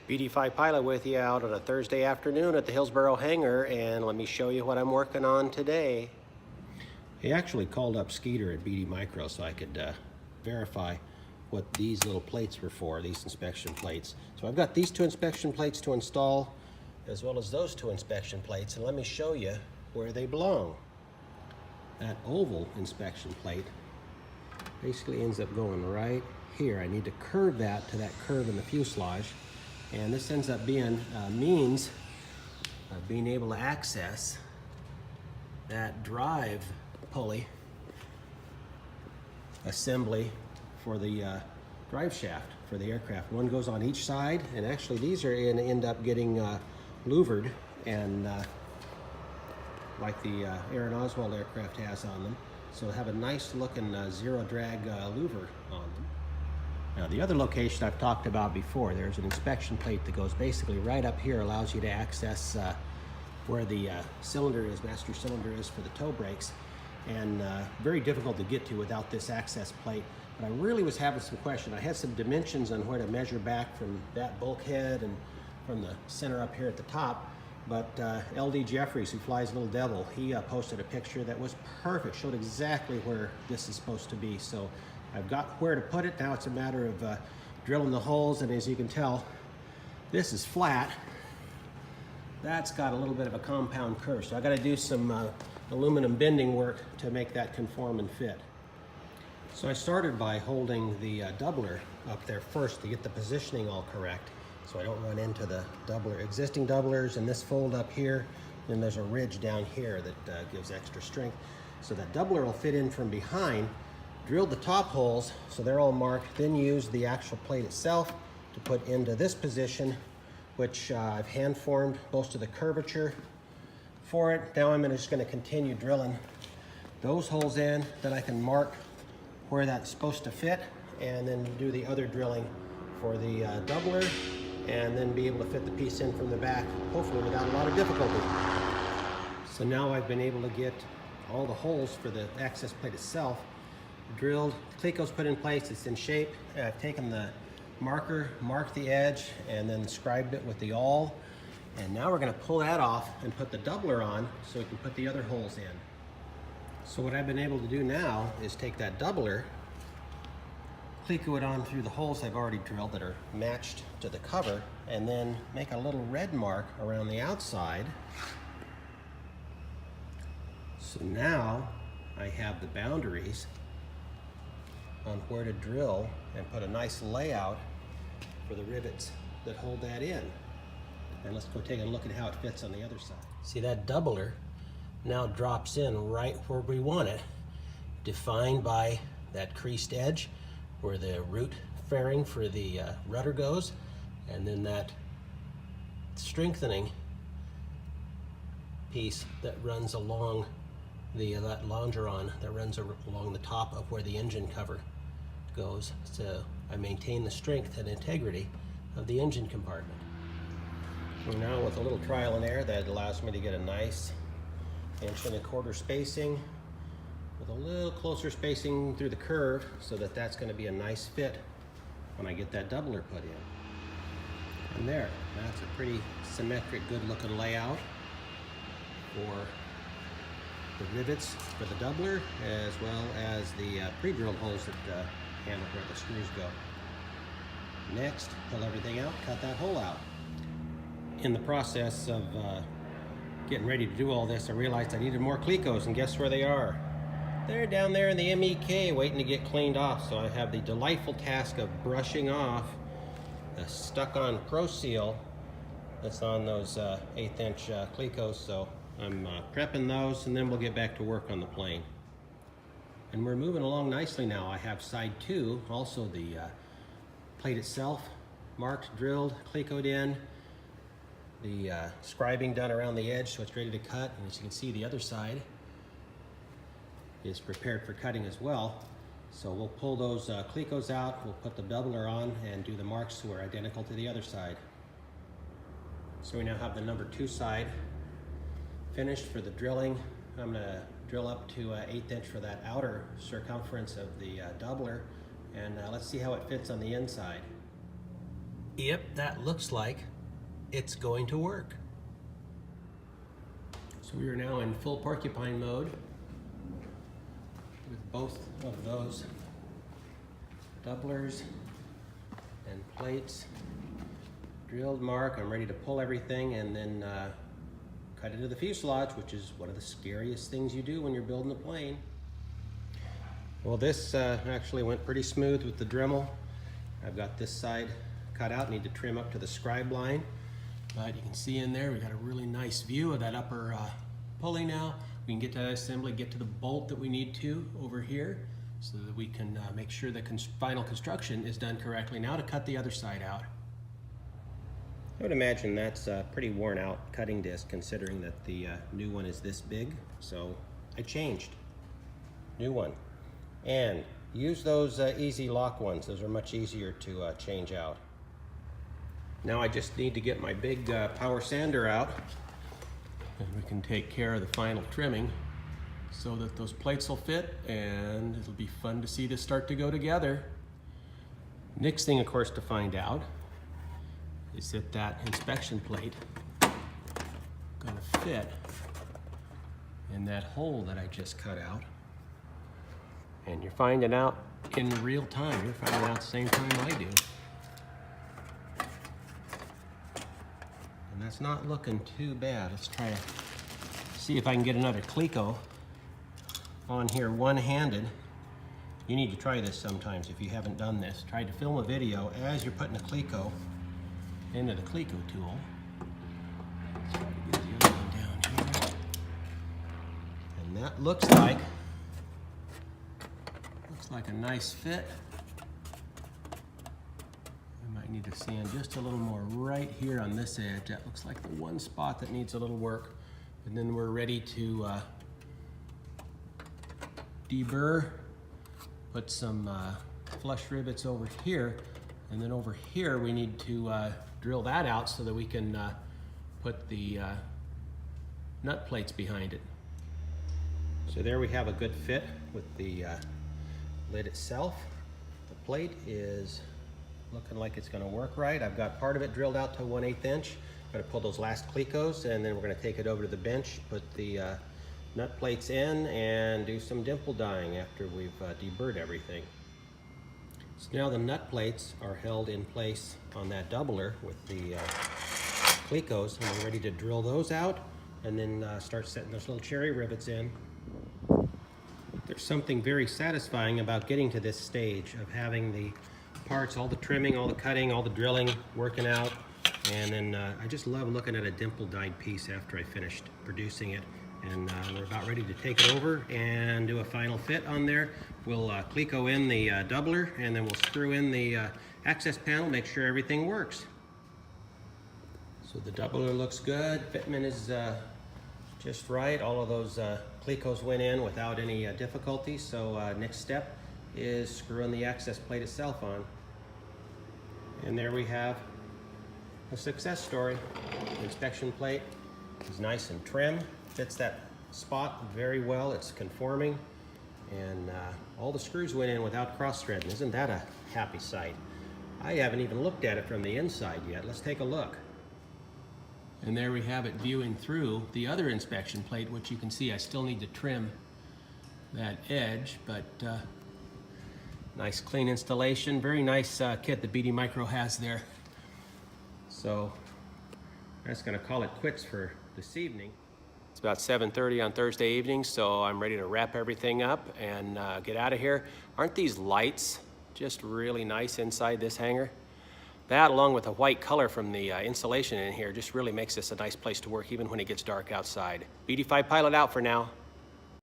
BD5 Pilot with you out on a Thursday afternoon at the Hillsboro hangar, and let me show you what I'm working on today. He actually called up Skeeter at BD Micro so I could verify what these little plates were for, these inspection plates. So I've got these two inspection plates to install as well as those two inspection plates, and let me show you where they belong. That oval inspection plate basically ends up going right here. I need to curve that to that curve in the fuselage, and this ends up being a means of being able to access that drive pulley assembly for the drive shaft for the aircraft. One goes on each side, and actually these are going to end up getting louvered and like the Aaron Oswald aircraft has on them. So have a nice looking zero drag louver on them. Now the other location I've talked about before, there's an inspection plate that goes basically right up here, allows you to access where the cylinder is, master cylinder is for the toe brakes, and very difficult to get to without this access plate. But I really was having some question. I had some dimensions on where to measure back from that bulkhead and from the center up here at the top, but LD Jeffries, who flies Little Devil, he posted a picture that was perfect, showed exactly where this is supposed to be. So I've got where to put it. Now it's a matter of drilling the holes, and as you can tell, this is flat. That's got a little bit of a compound curve, so I got to do some aluminum bending work to make that conform and fit. So I started by holding the doubler up there first to get the positioning all correct, so I don't run into the existing doublers and this fold up here. Then there's a ridge down here that gives extra strength. So that doubler will fit in from behind. Drilled the top holes so they're all marked, then used the actual plate itself to put into this position, which I've hand formed most of the curvature for it. Now I'm just going to continue drilling those holes in, then I can mark where that's supposed to fit, and then do the other drilling for the doubler, and then be able to fit the piece in from the back, hopefully without a lot of difficulty. So now I've been able to get all the holes for the access plate itself drilled, Cleco's put in place, it's in shape. I've taken the marker, marked the edge, and then scribed it with the awl. And now we're going to pull that off and put the doubler on so we can put the other holes in. So what I've been able to do now is take that doubler, Cleco it on through the holes I've already drilled that are matched to the cover, and then make a little red mark around the outside. So now I have the boundaries on where to drill and put a nice layout for the rivets that hold that in. And let's go take a look at how it fits on the other side. See, that doubler now drops in right where we want it, defined by that creased edge where the root fairing for the rudder goes, and then that strengthening piece that runs along that longeron that runs along the top of where the engine cover goes. So I maintain the strength and integrity of the engine compartment. And now with a little trial and error, that allows me to get a nice 1.25 inch spacing with a little closer spacing through the curve, so that that's going to be a nice fit when I get that doubler put in. And there, that's a pretty symmetric, good looking layout for the rivets for the doubler, as well as the pre-drilled holes that handle where the screws go. Next, pull everything out, cut that hole out. In the process of getting ready to do all this, I realized I needed more Clecos, and guess where they are? They're down there in the MEK waiting to get cleaned off. So I have the delightful task of brushing off the stuck-on Pro Seal that's on those 1/8 inch Clecos. So I'm prepping those, and then we'll get back to work on the plane. And we're moving along nicely now. I have side 2, also the plate itself, marked, drilled, Clecoed in, the scribing done around the edge so it's ready to cut. And as you can see, the other side is prepared for cutting as well. So we'll pull those Clecos out, we'll put the doubler on, and do the marks so we're identical to the other side. So we now have the number 2 side finished for the drilling. I'm going to drill up to 1/8 inch for that outer circumference of the doubler, and let's see how it fits on the inside. Yep, that looks like it's going to work. So we are now in full porcupine mode with both of those doublers and plates drilled, mark. I'm ready to pull everything and then cut into the fuselage, which is one of the scariest things you do when you're building a plane. Well, this actually went pretty smooth with the Dremel. I've got this side cut out, need to trim up to the scribe line. But you can see in there, we got a really nice view of that upper pulley now. We can get to that assembly, get to the bolt that we need to over here so that we can make sure the final construction is done correctly. Now to cut the other side out. I would imagine that's a pretty worn out cutting disc considering that the new one is this big. So I changed. New one. And use those easy lock ones. Those are much easier to change out. Now I just need to get my big power sander out and we can take care of the final trimming so that those plates will fit, and it'll be fun to see this start to go together. Next thing, of course, to find out is that that inspection plate gonna fit in that hole that I just cut out. And you're finding out in real time. You're finding out the same time I do. And that's not looking too bad. Let's try to see if I can get another cleco on here one-handed. You need to try this sometimes if you haven't done this. Try to film a video as you're putting a cleco into the cleco tool. Let's try to get the other one down here. And that looks like a nice fit. I might need to sand just a little more right here on this edge. That looks like the one spot that needs a little work. And then we're ready to deburr, put some flush rivets over here, and then over here we need to drill that out so that we can put the nut plates behind it. So there we have a good fit with the lid itself. The plate is looking like it's going to work right. I've got part of it drilled out to 1/8 inch. I'm going to pull those last clecos and then we're going to take it over to the bench, put the nut plates in and do some dimple dyeing after we've deburred everything. So now the nut plates are held in place on that doubler with the clecos, and we're ready to drill those out and then start setting those little cherry rivets in. There's something very satisfying about getting to this stage of having the parts, all the trimming, all the cutting, all the drilling, working out, and then I just love looking at a dimple dyed piece after I finished producing it. And we're about ready to take it over and do a final fit on there. We'll cleco in the doubler and then we'll screw in the access panel, make sure everything works. So the doubler looks good, fitment is just right. All of those clecos went in without any difficulty. So next step is screwing the access plate itself on. And there we have a success story. The inspection plate is nice and trim, fits that spot very well. It's conforming, and all the screws went in without cross-threading. Isn't that a happy sight? I haven't even looked at it from the inside yet. Let's take a look. And there we have it viewing through the other inspection plate, which you can see I still need to trim that edge, but nice clean installation. Very nice kit that BD Micro has there. So that's going to call it quits for this evening. It's about 7:30 on Thursday evening, so I'm ready to wrap everything up and get out of here. Aren't these lights just really nice inside this hangar? That, along with the white color from the insulation in here, just really makes this a nice place to work even when it gets dark outside. BD5 Pilot out for now.